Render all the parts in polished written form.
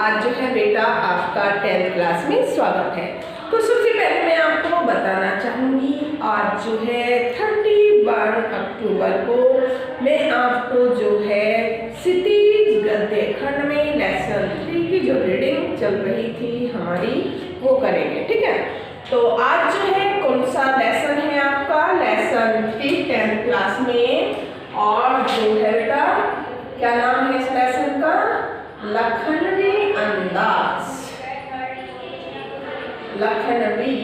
आज जो है बेटा आपका 10th क्लास में स्वागत है। तो सबसे पहले मैं आपको बताना चाहूँगी, आज जो है 31 अक्टूबर को मैं आपको जो है क्षितिज गद्य खंड में लेसन 3 की जो रीडिंग चल रही थी हमारी वो करेंगे, ठीक है। तो आज जो है कौन सा लेसन है आपका, लेसन 3 10th क्लास में, और जो है बेटा क्या नाम है इस लेसन का, लखनवी अंदाज। लखनवी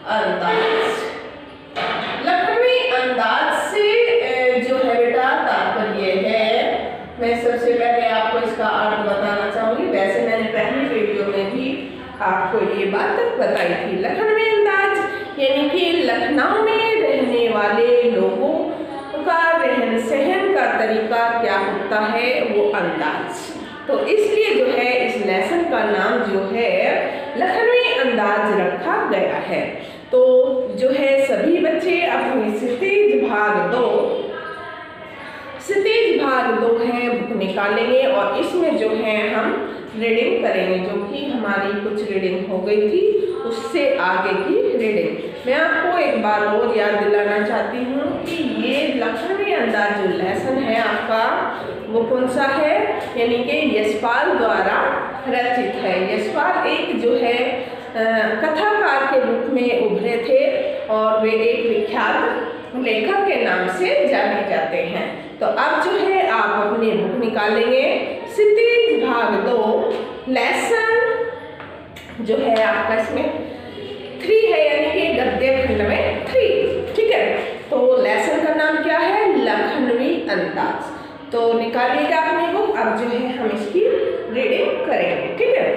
अंदाज, लखनवी अंदाज से जो है बेटा तात्पर्य है, मैं सबसे पहले आपको इसका अर्थ बताना चाहूंगी। वैसे मैंने पहली वीडियो में भी आपको ये बात बताई थी। लखनवी अंदाज यानी कि लखनऊ में रहने वाले लोगों का रहन सहन का तरीका क्या होता है, वो अंदाज। तो इसलिए जो है इस लेसन का नाम जो है लखनवी अंदाज रखा गया है। तो जो है सभी बच्चे अपनी क्षितिज भाग 2 है बुक निकालेंगे और इसमें जो है हम रीडिंग करेंगे, जो कि हमारी कुछ रीडिंग हो गई थी उससे आगे की रीडिंग। मैं आपको एक बार और याद दिलाना चाहती हूँ कि ये लखनवी अंदाज जो लेसन है आपका वो कौन सा है, यानी कि यशपाल द्वारा रचित है। यशपाल एक जो है कथाकार के रूप में उभरे थे और वे एक विख्यात लेखक के नाम से जाने जाते हैं। तो अब जो है आप अपनी बुक निकालेंगे, क्षितिज भाग 2 लेसन जो है आपका इसमें 3 है, यानी कि गद्य खंड में 3, ठीक है। तो लेसन का नाम क्या है, लखनवी अंदाज। तो निकालिएगा अपनी बुक, अब जो है हम इसकी रीडिंग करेंगे, ठीक है।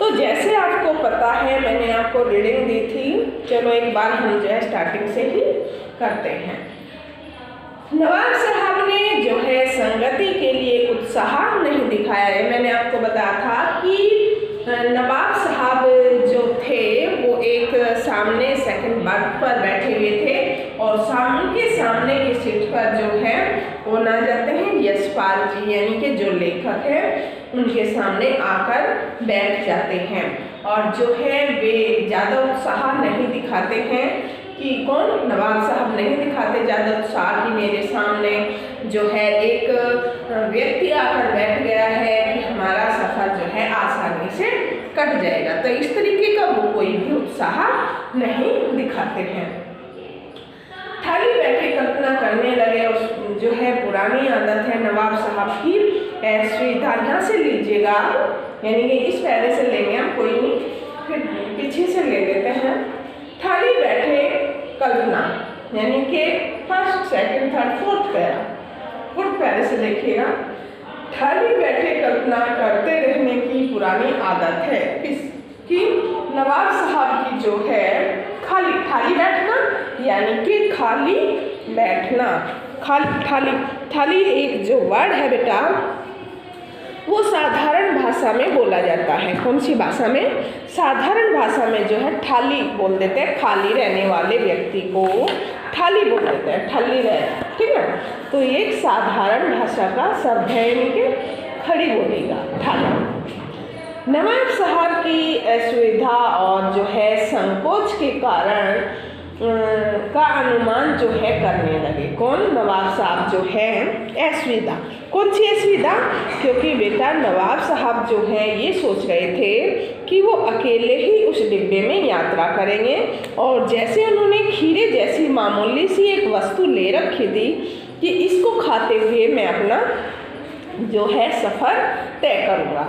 तो जैसे आपको पता है मैंने आपको रीडिंग दी थी, चलो एक बार हम जो है स्टार्टिंग से ही करते हैं। नवाब साहब ने जो है संगति के लिए उत्साह नहीं दिखाया है। मैंने आपको बताया था कि नवाब साहब जो थे वो एक सामने सेकंड बर्थ पर बैठे हुए थे और उनके सामने की सीट पर जो है वो ना जाते हैं यशपाल जी, यानी कि जो लेखक है उनके सामने आकर बैठ जाते हैं और जो है वे ज़्यादा उत्साह नहीं दिखाते हैं कि कौन, नवाब साहब नहीं दिखाते ज़्यादा उत्साह कि मेरे सामने जो है एक व्यक्ति आकर बैठ गया है कि हमारा सफ़र जो है आसानी से कट जाएगा। तो इस तरीके का वो कोई भी उत्साह नहीं दिखाते हैं। थाली बैठे कल्पना करने लगे, और जो है पुरानी आदत है नवाब साहब की, सुविधा यहाँ से लीजिएगा, यानी कि इस पैरे से लेंगे हम, कोई नहीं फिर पीछे से ले लेते हैं। थाली बैठे कल्पना यानी कि फर्स्ट सेकंड थर्ड फोर्थ पैरे से देखिएगा। थाली बैठे कल्पना करते रहने की पुरानी आदत है किसकी, नवाब साहब की जो है खाली बैठना, यानी कि खाली बैठना। थाली एक जो वर्ड है बेटा वो साधारण भाषा में बोला जाता है। कौन सी भाषा में, साधारण भाषा में जो है थाली बोल देते हैं, खाली रहने वाले व्यक्ति को थाली बोल देते हैं, थाली रहे, ठीक है। तो ये एक साधारण भाषा का शब्द है, यानी कि खड़ी बोलेगा थाली। नवाब साहब की असुविधा और जो है संकोच के कारण का अनुमान जो है करने लगे। कौन, नवाब साहब जो है असुविधा, कौन सी असुविधा, क्योंकि बेटा नवाब साहब जो है ये सोच रहे थे कि वो अकेले ही उस डिब्बे में यात्रा करेंगे और जैसे उन्होंने खीरे जैसी मामूली सी एक वस्तु ले रखी थी कि इसको खाते हुए मैं अपना जो है सफ़र तय करूँगा,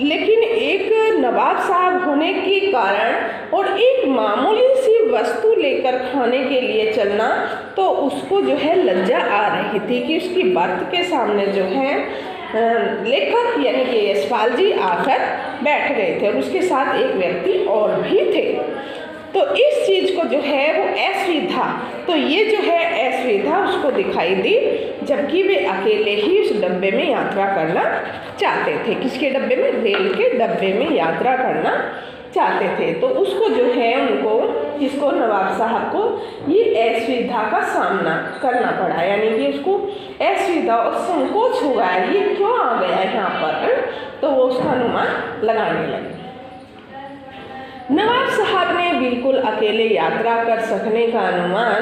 लेकिन एक नवाब साहब होने के कारण और एक मामूली सी वस्तु लेकर खाने के लिए चलना, तो उसको जो है लज्जा आ रही थी कि उसकी बर्थ के सामने जो है लेखक यानी कि यशपाल जी आकर बैठ गए थे और उसके साथ एक व्यक्ति और भी थे। तो इस चीज़ को जो है वो असुविधा, तो ये जो है असुविधा उसको दिखाई दी, जबकि वे अकेले ही उस डब्बे में यात्रा करना चाहते थे। किसके डब्बे में, रेल के डब्बे में यात्रा करना चाहते थे। तो उसको जो है उनको किसको, नवाब साहब को ये असुविधा का सामना करना पड़ा, यानी कि उसको असुविधा और संकोच हुआ है, ये क्यों आ गया यहाँ पर, तो वो उसका अनुमान लगाने लगे। नवाब साहब ने बिल्कुल अकेले यात्रा कर सकने का अनुमान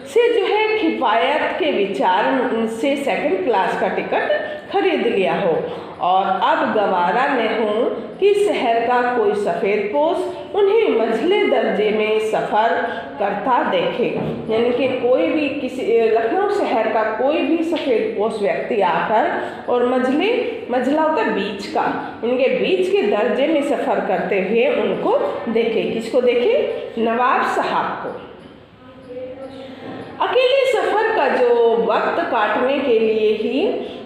से जो है किफ़ायत के विचार से सेकंड क्लास का टिकट खरीद लिया हो, और अब गवारा न हो कि शहर का कोई सफ़ेदपोश उन्हें मंझले दर्जे में सफ़र करता देखे, यानी कि कोई भी किसी लखनऊ शहर का कोई भी सफ़ेदपोश व्यक्ति आकर और मंझला होता है बीच का, इनके बीच के दर्जे में सफ़र करते हुए उनको देखे। किसको देखे, नवाब साहब को। अकेले सफ़र का जो वक्त काटने के लिए ही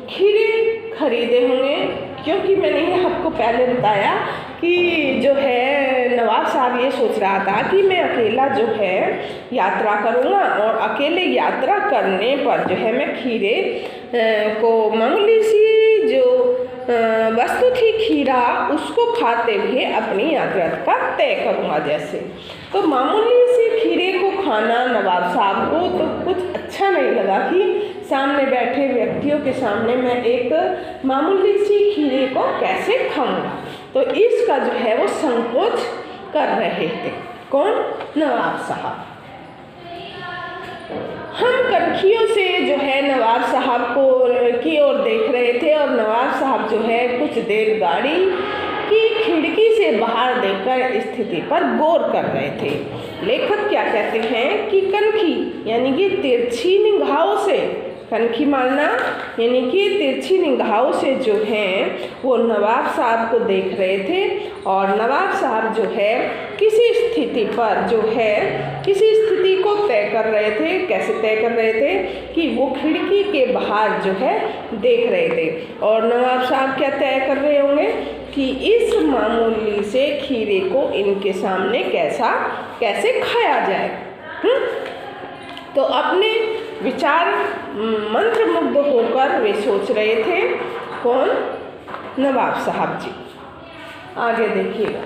खीरे खरीदे होंगे, क्योंकि मैंने ये आपको पहले बताया कि जो है नवाब साहब ये सोच रहा था कि मैं अकेला जो है यात्रा करूँगा, और अकेले यात्रा करने पर जो है मैं खीरे को मामूली सी जो वस्तु थी खीरा, उसको खाते हुए अपनी यात्रा का तय करूँगा। जैसे तो मामूली सी खीरे को खाना नवाब साहब को तो कुछ अच्छा नहीं लगा कि सामने बैठे व्यक्तियों के सामने मैं एक मामूली सी खीरे को कैसे खाऊंगा, तो इसका जो है वो संकोच कर रहे थे। कौन, नवाब साहब। हम कनखियों से जो है नवाब साहब को की ओर देख रहे थे, और नवाब साहब जो है कुछ देर गाड़ी की खिड़की से बाहर देखकर स्थिति पर गौर कर रहे थे। लेखक क्या कहते हैं कि कनखी यानी कि तिरछी निगाहों से, कनखी मारना यानी कि तिरछी निगाहों से जो हैं वो नवाब साहब को देख रहे थे, और नवाब साहब जो है किसी स्थिति पर जो है किसी स्थिति को तय कर रहे थे। कैसे तय कर रहे थे कि वो खिड़की के बाहर जो है देख रहे थे, और नवाब साहब क्या तय कर रहे होंगे कि इस मामूली से खीरे को इनके सामने कैसे खाया जाए। तो अपने विचार मंत्रमुग्ध होकर वे सोच रहे थे। कौन, नवाब साहब जी। आगे देखिएगा,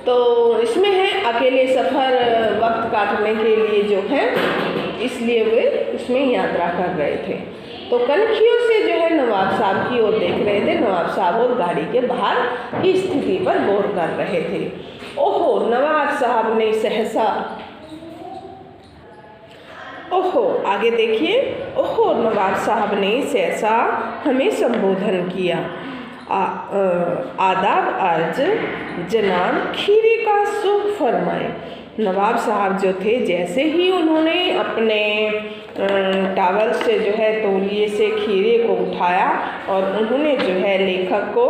तो इसमें है अकेले सफ़र वक्त काटने के लिए जो है, इसलिए वे उसमें यात्रा कर रहे थे। तो कनखियों से जो है नवाब साहब की ओर देख रहे थे। नवाब साहब और गाड़ी के बाहर की स्थिति पर गौर कर रहे थे। ओहो, नवाब साहब ने सहसा, ओहो, आगे देखिए, ओहो, नवाब साहब ने सहसा हमें संबोधन किया। आदाब अर्ज जनाब, खीरे का सुख फरमाए। नवाब साहब जो थे, जैसे ही उन्होंने अपने टावल से जो है तौलिए से खीरे को उठाया और उन्होंने जो है लेखक को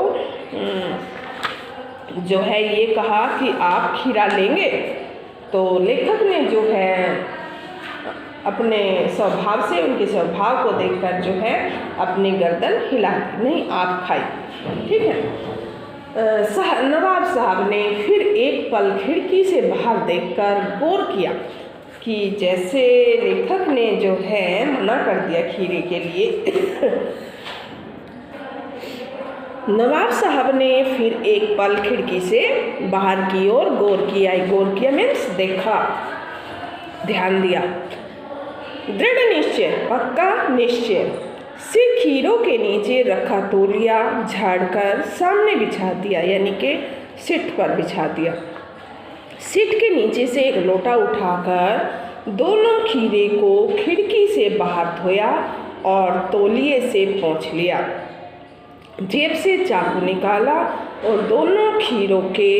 जो है ये कहा कि आप खीरा लेंगे, तो लेखक ने जो है अपने स्वभाव से, उनके स्वभाव को देखकर जो है अपनी गर्दन हिला दी, नहीं आप खाइए, ठीक है। नवाब साहब ने फिर एक पल खिड़की से बाहर देखकर गौर किया कि जैसे लेखक ने जो है मना कर दिया खीरे के लिए। नवाब साहब ने फिर एक पल खिड़की से बाहर की ओर गौर किया मीन्स देखा, ध्यान दिया। दृढ़ निश्चय, पक्का निश्चय से खीरों के नीचे रखा तौलिया झाड़कर सामने बिछा दिया, यानी कि सीट पर बिछा दिया। सीट के नीचे से एक लोटा उठाकर दोनों खीरे को खिड़की से बाहर धोया और तौलिए से पोंछ लिया। जेब से चाकू निकाला और दोनों खीरों के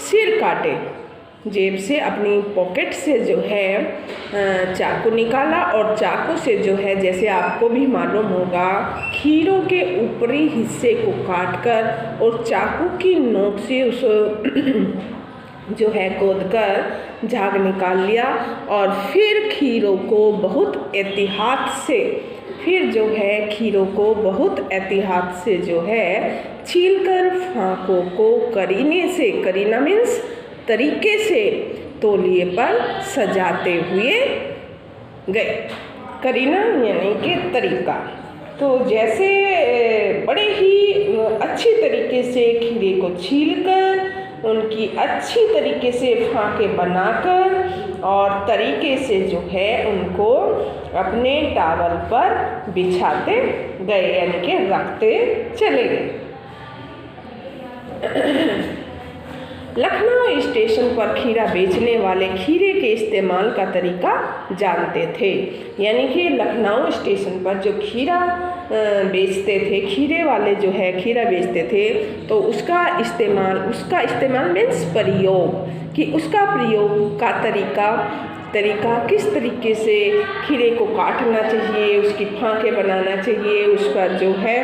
सिर काटे। जेब से अपनी पॉकेट से जो है चाकू निकाला और चाकू से जो है, जैसे आपको भी मालूम होगा, खीरों के ऊपरी हिस्से को काटकर और चाकू की नोक से उस जो है खोदकर झाग निकाल लिया, और फिर खीरों को बहुत एहतियात से एहतियात से जो है छीलकर फांकों को करीने से, करीना मीन्स तरीके से, तौलिए पर सजाते हुए गए। करीना यानी कि तरीका। तो जैसे बड़े ही अच्छी तरीके से खीरे को छीलकर उनकी अच्छी तरीके से फाँके बनाकर और तरीके से जो है उनको अपने टावल पर बिछाते गए, यानी कि रखते चले गए। लखनऊ स्टेशन पर खीरा बेचने वाले खीरे के इस्तेमाल का तरीका जानते थे, यानी कि लखनऊ स्टेशन पर जो खीरा बेचते थे, खीरे वाले जो है खीरा बेचते थे, तो उसका इस्तेमाल मीन्स प्रयोग, कि उसका प्रयोग का तरीका किस तरीके से खीरे को काटना चाहिए, उसकी फाँके बनाना चाहिए, उस पर जो है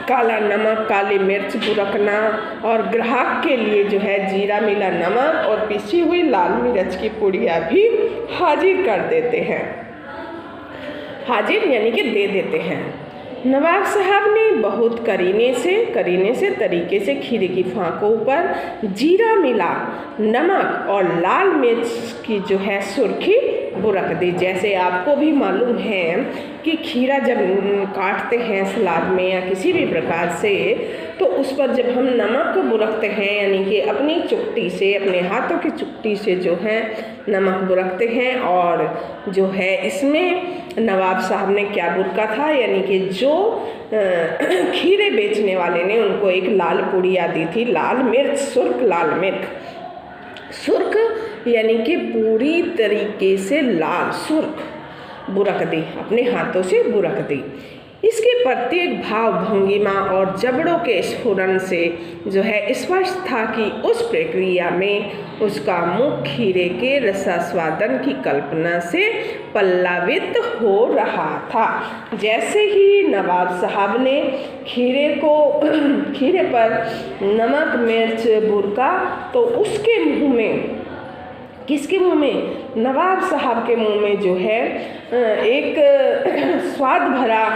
काला नमक, काली मिर्च बुरकना और ग्राहक के लिए जो है जीरा मिला नमक और पिसी हुई लाल मिर्च की पुड़िया भी हाजिर कर देते हैं, हाजिर यानी कि दे देते हैं। नवाब साहब ने बहुत करीने से तरीके से खीरे की फाँकों पर जीरा मिला नमक और लाल मिर्च की जो है सुर्खी बुरक दी। जैसे आपको भी मालूम है कि खीरा जब काटते हैं सलाद में या किसी भी प्रकार से, तो उस पर जब हम नमक बुरकते हैं, यानी कि अपनी चुटकी से, अपने हाथों की चुटकी से जो है नमक बुरकते हैं, और जो है इसमें नवाब साहब ने क्या बुरका था, यानी कि जो खीरे बेचने वाले ने उनको एक लाल पुड़िया दी थी, लाल मिर्च, सुर्ख लाल मिर्च, सुर्ख यानी कि पूरी तरीके से लाल सुर्ख बुरक दी, अपने हाथों से बुरक दी। इसके प्रत्येक भाव भंगिमा और जबड़ों के स्फुरन से जो है स्पष्ट था कि उस प्रक्रिया में उसका मुख खीरे के रसास्वादन की कल्पना से पल्लवित हो रहा था। जैसे ही नवाब साहब ने खीरे पर नमक मिर्च बुरका, तो उसके मुंह में, किसके मुंह में, नवाब साहब के मुंह में जो है एक स्वाद भरा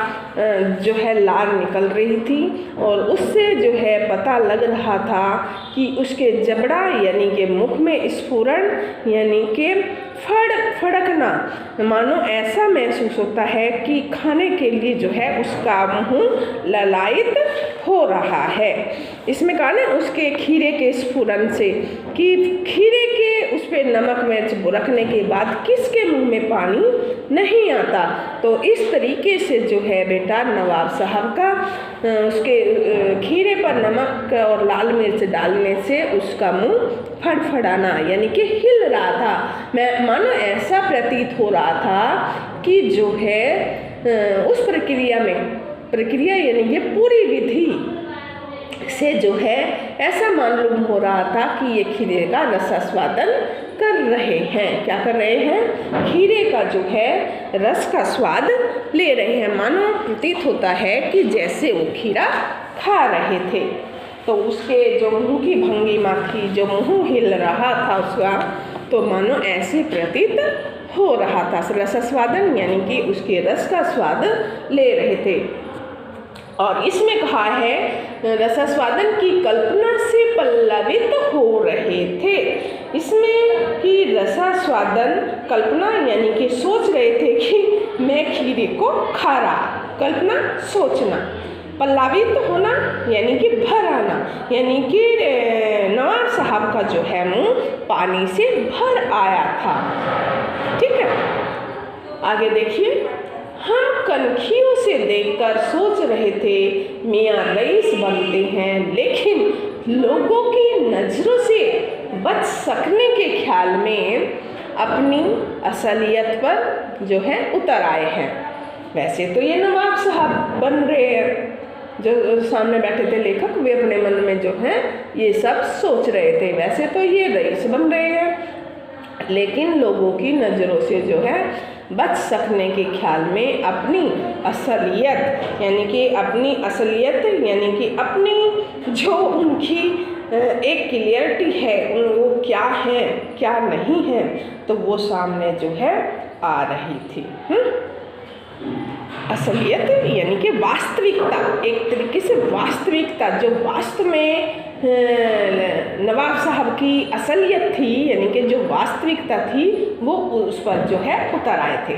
जो है लार निकल रही थी, और उससे जो है पता लग रहा था कि उसके जबड़ा यानी कि मुख में स्फुरण यानी कि फड़कना, मानो ऐसा महसूस होता है कि खाने के लिए जो है उसका मुंह ललायित हो रहा है। इसमें कहा ना उसके खीरे के स्फुरन से, कि खीरे के उस पर नमक मिर्च बुरकने के बाद किसके मुंह में पानी नहीं आता। तो इस तरीके से जो है बेटा नवाब साहब का उसके खीरे पर नमक और लाल मिर्च डालने से उसका मुंह फड़फड़ाना यानी कि हिल रहा था। मैं मानो ऐसा प्रतीत हो रहा था कि जो है उस प्रक्रिया यानी कि पूरी विधि से जो है ऐसा मालूम हो रहा था कि ये खीरे का रसास्वादन कर रहे हैं। क्या कर रहे हैं? खीरे का जो है रस का स्वाद ले रहे हैं। मानो प्रतीत होता है कि जैसे वो खीरा खा रहे थे। तो उसके जो मुंह की भंगिमा थी, जो मुंह हिल रहा था उसका, तो मानो ऐसे प्रतीत हो रहा था। रसास्वादन यानी कि उसके रस का स्वाद ले रहे थे। और इसमें कहा है रसास्वादन की कल्पना से पल्लवित हो रहे थे। इसमें कि रसास्वादन कल्पना यानी कि सोच रहे थे कि मैं खीरे को खा रहा, कल्पना सोचना, पल्लवित होना यानी कि भर आना, यानी कि नवाब साहब का जो है मुंह पानी से भर आया था। ठीक है, आगे देखिए। हम कनखियों से देखकर सोच रहे थे मियाँ रईस बनते हैं, लेकिन लोगों की नज़रों से बच सकने के ख्याल में अपनी असलियत पर जो है उतर आए हैं। वैसे तो ये नवाब साहब बन रहे हैं, जो सामने बैठे थे लेखक, वे अपने मन में जो है ये सब सोच रहे थे। वैसे तो ये रईस बन रहे हैं, लेकिन लोगों की नज़रों से जो है बच सकने के ख्याल में अपनी असलियत यानी कि अपनी जो उनकी एक क्लियरिटी है, वो क्या है क्या नहीं है, तो वो सामने जो है आ रही थी। असलियत यानी कि वास्तविकता, एक तरीके से वास्तविकता, जो वास्तव में नवाब साहब की असलियत थी यानी कि जो वास्तविकता थी, वो उस पर जो है उतर आए थे।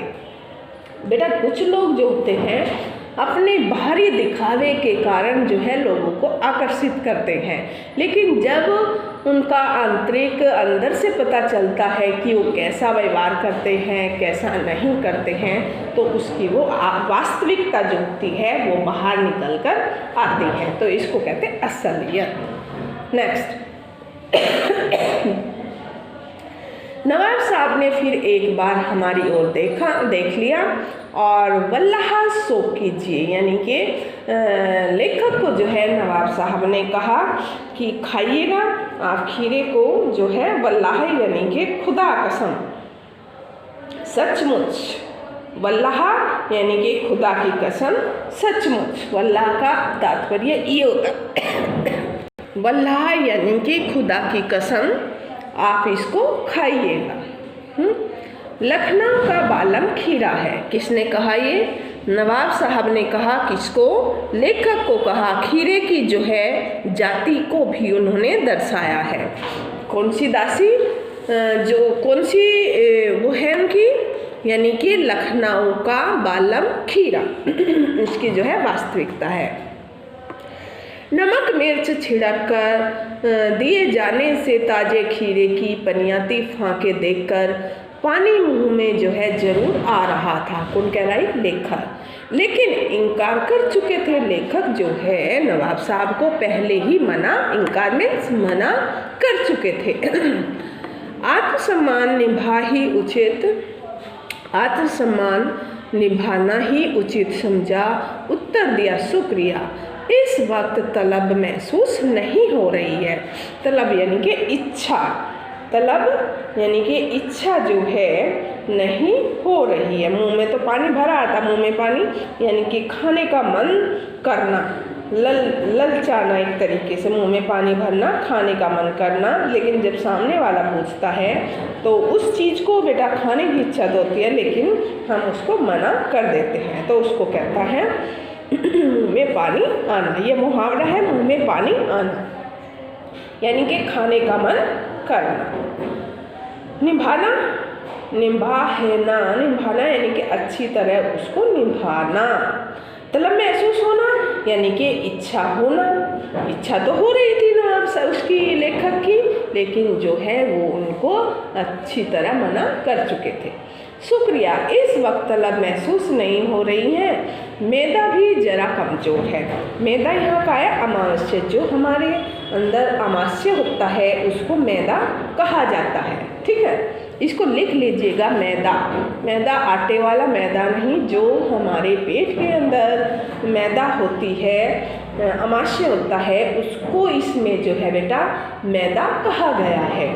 बेटा कुछ लोग जो होते हैं अपने बाहरी दिखावे के कारण जो है लोगों को आकर्षित करते हैं, लेकिन जब उनका आंतरिक अंदर से पता चलता है कि वो कैसा व्यवहार करते हैं, कैसा नहीं करते हैं, तो उसकी वो वास्तविकता जो होती है वो बाहर निकल कर आती है। तो इसको कहते हैं असलियत। नेक्स्ट, नवाब साहब ने फिर एक बार हमारी ओर देख लिया और वल्लाह सो कीजिए, यानी कि लेखक को जो है नवाब साहब ने कहा कि खाइएगा आप खीरे को, जो है वल्लाह यानी कि खुदा कसम, सचमुच, वल्लाह यानी कि खुदा की कसम, सचमुच, वल्लाह का तात्पर्य ये होता, वल्लाह यानी कि खुदा की कसम आप इसको खाइएगा। लखनऊ का बालम खीरा है। किसने कहा ये? नवाब साहब ने कहा। किसको? लेखक को कहा। खीरे की जो है जाति को भी उन्होंने दर्शाया है। कौन सी दासी? जो कौन सी वो है उनकी, यानी कि लखनऊ का बालम खीरा इसकी जो है वास्तविकता है। नमक मिर्च छिड़क कर दिए जाने से ताजे खीरे की पनियाती फांके देखकर पानी मुंह में जो है जरूर आ रहा था। कौन कह रहा है? लेखक। लेकिन इनकार कर चुके थे लेखक जो है नवाब साहब को पहले ही इनकार में मना कर चुके थे। आत्मसम्मान निभाना ही उचित समझा, उत्तर दिया शुक्रिया। इस वक्त तलब महसूस नहीं हो रही है। तलब यानी कि इच्छा, तलब यानी कि इच्छा जो है नहीं हो रही है। मुंह में तो पानी भरा आता, मुंह में पानी यानी कि खाने का मन करना, ललचाना, एक तरीके से मुंह में पानी भरना, खाने का मन करना। लेकिन जब सामने वाला पूछता है तो उस चीज़ को बेटा खाने की इच्छा तो होती है, लेकिन हम उसको मना कर देते हैं, तो उसको कहता है मुंह में पानी आना। ये मुहावरा है, मुंह में पानी आना यानी कि खाने का मन करना। निभाना, निभाना यानी कि अच्छी तरह उसको निभाना। तलब महसूस होना यानी कि इच्छा होना। इच्छा तो हो रही थी ना उसकी लेखक की, लेकिन जो है वो उनको अच्छी तरह मना कर चुके थे। शुक्रिया, इस वक्त तलब महसूस नहीं हो रही है। मैदा भी जरा कमज़ोर है। मैदा यहाँ का है अमावस्या, जो हमारे अंदर अमावस्या होता है उसको मैदा कहा जाता है। ठीक है, इसको लिख लीजिएगा। मैदा आटे वाला मैदा नहीं, जो हमारे पेट के अंदर मैदा होती है, अमावस्या होता है, उसको इसमें जो है बेटा मैदा कहा गया है।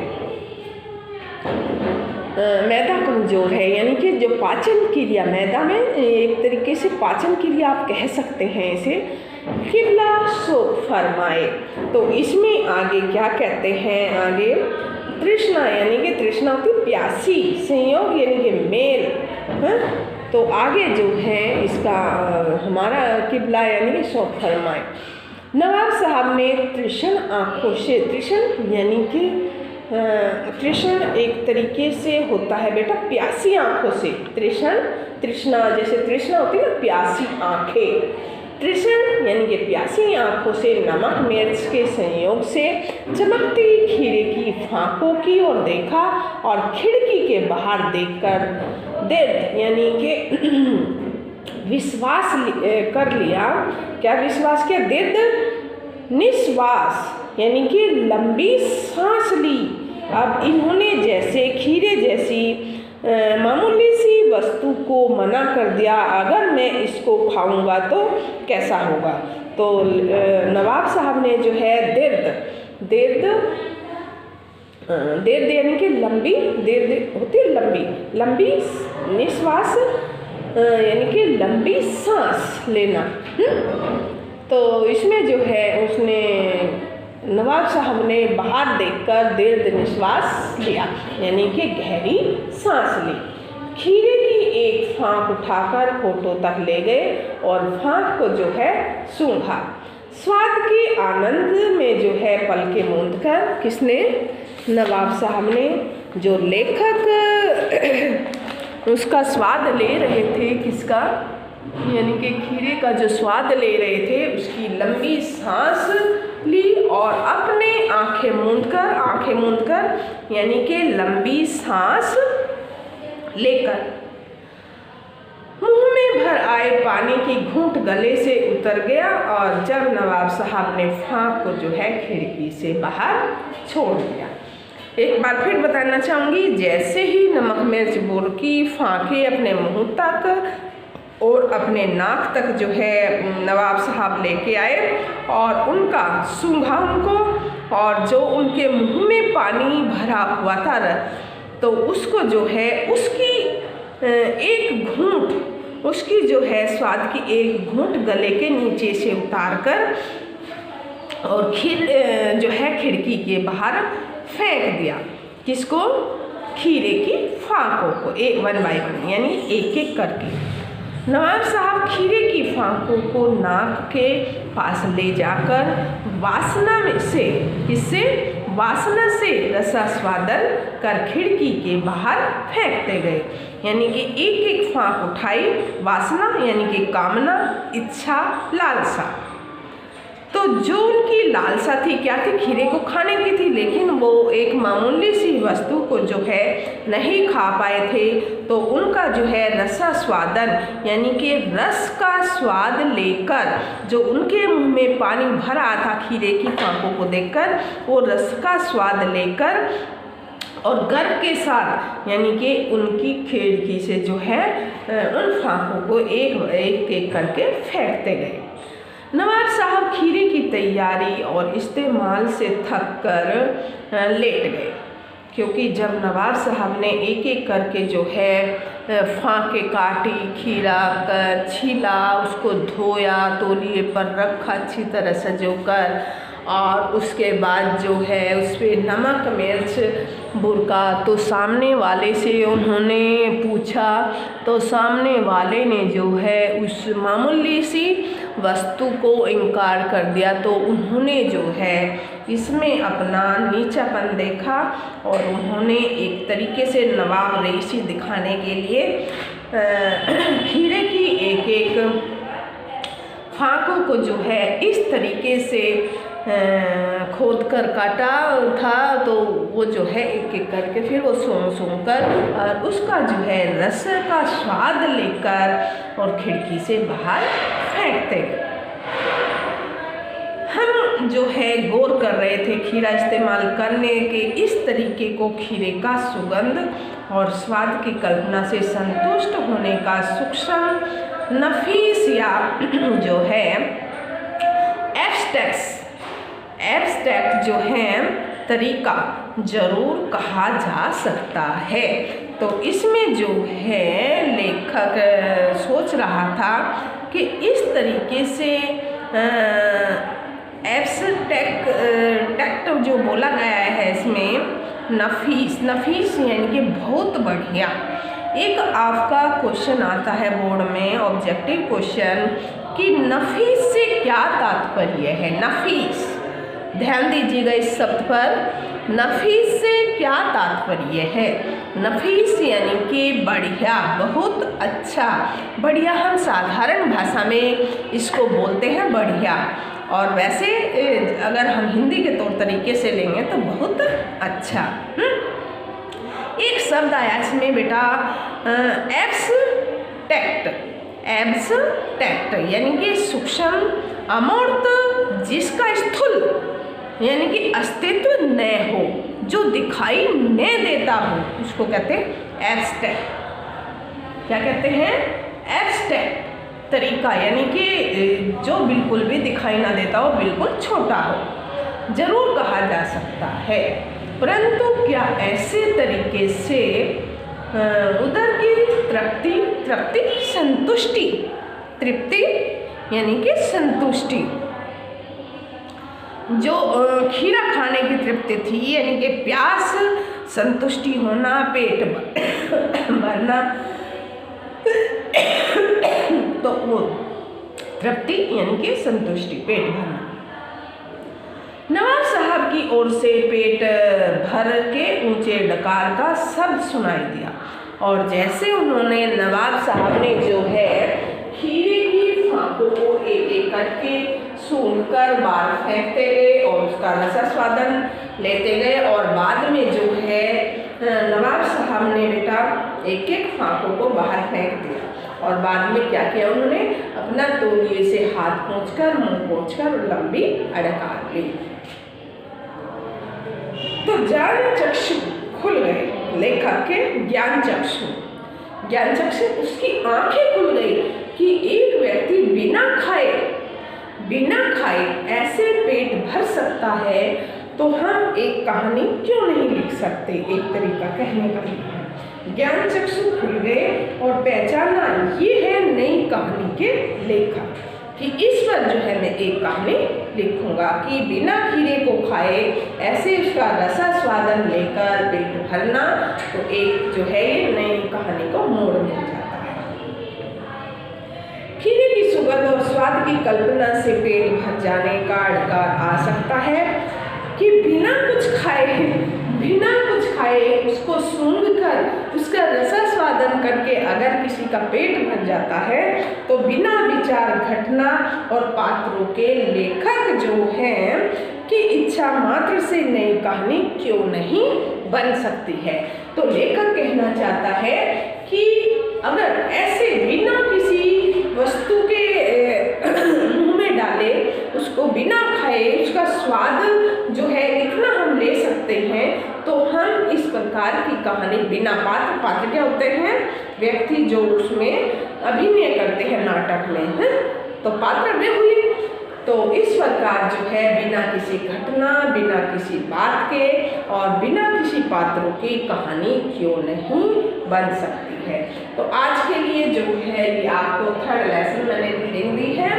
मैदा कमज़ोर है यानी कि जो पाचन क्रिया, मैदा में एक तरीके से पाचन क्रिया आप कह सकते हैं इसे। किबला सो फरमाए, तो इसमें आगे क्या कहते हैं? आगे तृष्णा यानी कि तृष्णा होती प्यासी, संयोग यानी कि मेल है। तो आगे जो है इसका हमारा किबला यानी कि सो फरमाए। नवाब साहब ने तृष्ण आँखों से, तृष्ण यानी कि तृष्ण एक तरीके से होता है बेटा प्यासी आँखों से। तृष्णा जैसे तृष्णा होती है ना, प्यासी आँखें। तृष्ण यानी कि प्यासी आँखों से नमक मिर्च के संयोग से चमकती खीरे की फांकों की ओर देखा और खिड़की के बाहर देखकर दृढ़ यानी कि विश्वास कर लिया। क्या विश्वास किया? दृढ़ निश्वास यानी कि लंबी सांस ली। अब इन्होंने जैसे खीरे जैसी मामूली सी वस्तु को मना कर दिया, अगर मैं इसको खाऊंगा तो कैसा होगा। तो नवाब साहब ने जो है दर्द यानी कि लंबी, दर्द होती है लंबी निश्वास यानी कि लंबी सांस लेना। तो इसमें जो है उसने नवाब साहब ने बाहर देखकर दीर्घ निश्वास लिया यानी कि गहरी सांस ली। खीरे की एक फांक उठाकर होठों तक ले गए और फांक को जो है सूंघा। स्वाद के आनंद में जो है पलके मूंदकर, किसने? नवाब साहब ने। जो लेखक उसका स्वाद ले रहे थे, किसका? यानी कि खीरे का जो स्वाद ले रहे थे, उसकी लंबी सांस ली और अपने आंखें मूंदकर यानी कि लंबी सांस लेकर मुंह में भर आए पानी की घूंट गले से उतर गया और जब नवाब साहब ने फाँक को जो है खिड़की से बाहर छोड़ दिया। एक बार फिर बताना चाहूँगी, जैसे ही नमक मिर्च बुर्की फाँके अपने मुंह तक और अपने नाक तक जो है नवाब साहब लेके आए और उनका सूंघा उनको और जो उनके मुंह में पानी भरा हुआ था तो उसको जो है उसकी एक घूंट उसकी जो है स्वाद की एक घूंट गले के नीचे से उतार कर और जो है खिड़की के बाहर फेंक दिया। किसको? खीरे की फाँकों को, एक 1 बाय 1 यानी एक एक करके। नवाब साहब खीरे की फाँकों को नाक के पास ले जाकर वासना से रसास्वादन कर खिड़की के बाहर फेंकते गए। यानी कि एक एक फाँक उठाई, वासना यानी कि कामना, इच्छा, लालसा। तो जो उनकी लालसा थी क्या थी? खीरे को खाने की थी, लेकिन वो एक मामूली सी वस्तु को जो है नहीं खा पाए थे। तो उनका जो है रसास्वादन यानी कि रस का स्वाद लेकर जो उनके मुंह में पानी भर आया था खीरे की फाँकों को देखकर, वो रस का स्वाद लेकर और गर्व के साथ यानी कि उनकी खिड़की से जो है उन फाँकों को एक एक करके फेंकते गए। नवाब साहब खीरे की तैयारी और इस्तेमाल से थक कर लेट गए, क्योंकि जब नवाब साहब ने एक एक करके जो है फाँके काटी, खीरा छीला, उसको धोया, तौलिए पर रखा अच्छी तरह सजोकर और उसके बाद जो है उस पर नमक मिर्च बुरका, तो सामने वाले से उन्होंने पूछा तो सामने वाले ने जो है उस मामूली सी वस्तु को इनकार कर दिया। तो उन्होंने जो है इसमें अपना नीचापन देखा और उन्होंने एक तरीके से नवाब रईसी दिखाने के लिए खीरे की एक एक फाँकों को जो है इस तरीके से खोद कर काटा था। तो वो जो है एक एक करके फिर वो सूंघ कर और उसका जो है रस का स्वाद लेकर और खिड़की से बाहर फेंकते गए। हम जो है गौर कर रहे थे खीरा इस्तेमाल करने के इस तरीके को, खीरे का सुगंध और स्वाद की कल्पना से संतुष्ट होने का सूक्ष्म नफीस या जो है एब्स्ट्रैक्ट जो है तरीका जरूर कहा जा सकता है। तो इसमें जो है लेखक सोच रहा था कि इस तरीके से एब्स्ट्रैक्ट जो बोला गया है इसमें नफीस यानी कि बहुत बढ़िया। एक आपका क्वेश्चन आता है बोर्ड में, ऑब्जेक्टिव क्वेश्चन, कि नफीस से क्या तात्पर्य है? नफीस, ध्यान दीजिएगा इस शब्द पर, नफीस से क्या तात्पर्य है? नफीस यानी कि बढ़िया, बहुत अच्छा। बढ़िया हम साधारण भाषा में इसको बोलते हैं बढ़िया, और वैसे अगर हम हिंदी के तौर तरीके से लेंगे तो बहुत अच्छा। एक शब्द आया इसमें बेटा एब्स्ट्रैक्ट यानी कि सूक्ष्म, अमूर्त, जिसका स्थूल यानी कि अस्तित्व न हो, जो दिखाई न देता हो, उसको कहते हैं एब्स्ट्रैक्ट। क्या कहते हैं? एब्स्ट्रैक्ट तरीका, यानी कि जो बिल्कुल भी दिखाई ना देता हो, बिल्कुल छोटा हो, जरूर कहा जा सकता है। परंतु क्या ऐसे तरीके से उदर की तृप्ति संतुष्टि, तृप्ति यानी कि संतुष्टि, जो खीरा खाने की तृप्ति थी यानी कि प्यास, संतुष्टि होना, पेट भरना, तो वो तृप्ति यानी कि संतुष्टि, पेट भरना। नवाब साहब की ओर से पेट भर के ऊंचे डकार का शब्द सुनाई दिया, और जैसे उन्होंने नवाब साहब ने जो है खीरे की फाँकों को एक एक करके सूंघकर बाहर फेंकते गए और उसका रसास्वादन लेते गए। और बाद में जो है नवाब साहब ने बेटा एक एक फांकों को बाहर फेंक दिया। और बाद में क्या किया उन्होंने, अपना तौलिए से हाथ पोंछकर मुंह पोंछकर लंबी अड़का ली। तो ज्ञान चक्षु खुल गए, लेखक के ज्ञान चक्षु उसकी आंखें खुल गई कि एक व्यक्ति बिना खाए ऐसे पेट भर सकता है, तो हम एक कहानी क्यों नहीं लिख सकते। एक तरीका कहने का है, ज्ञान चक्षु खुल गए और पहचाना ये है नई कहानी के लेखक, कि इस पर जो है मैं एक कहानी लिखूंगा कि बिना खीरे को खाए ऐसे उसका रसास्वादन लेकर पेट भरना, तो एक जो है ये नई कहानी को मोड़ मिल जाता है। खीरे की सुगंध और स्वाद की कल्पना से पेट भर जाने का अड़कार आ सकता है कि बिना कुछ खाए उसको सूंघकर उसका रसास्वादन करके अगर किसी का पेट भर जाता है, तो बिना विचार घटना और पात्रों के लेखक जो हैं कि इच्छा मात्र से नई कहानी क्यों नहीं बन सकती है। तो लेखक कहना चाहता है कि अगर ऐसे बिना किसी वस्तु के मुंह में डाले, उसको बिना खाए उसका स्वाद जो है इतना हम ले सकते हैं, तो हम इस प्रकार की कहानी बिना पात्र क्या होते हैं, व्यक्ति जो उसमें अभिनय करते हैं नाटक में, है तो पात्र वे हुए। तो इस प्रकार जो है बिना किसी घटना, बिना किसी बात के और बिना किसी पात्रों की कहानी क्यों नहीं बन सकती है। तो आज के लिए जो है ये आपको थर्ड लेसन मैंने रीडिंग दी है,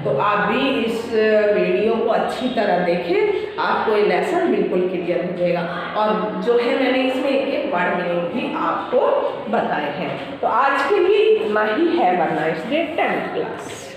तो आप भी इस वीडियो को अच्छी तरह देखें, आपको ये लेसन बिल्कुल क्लियर हो जाएगा। और जो है मैंने इसमें एक वर्ड मीनिंग भी आपको बताए हैं। तो आज के लिए इतना ही है, वरना इस 10th क्लास।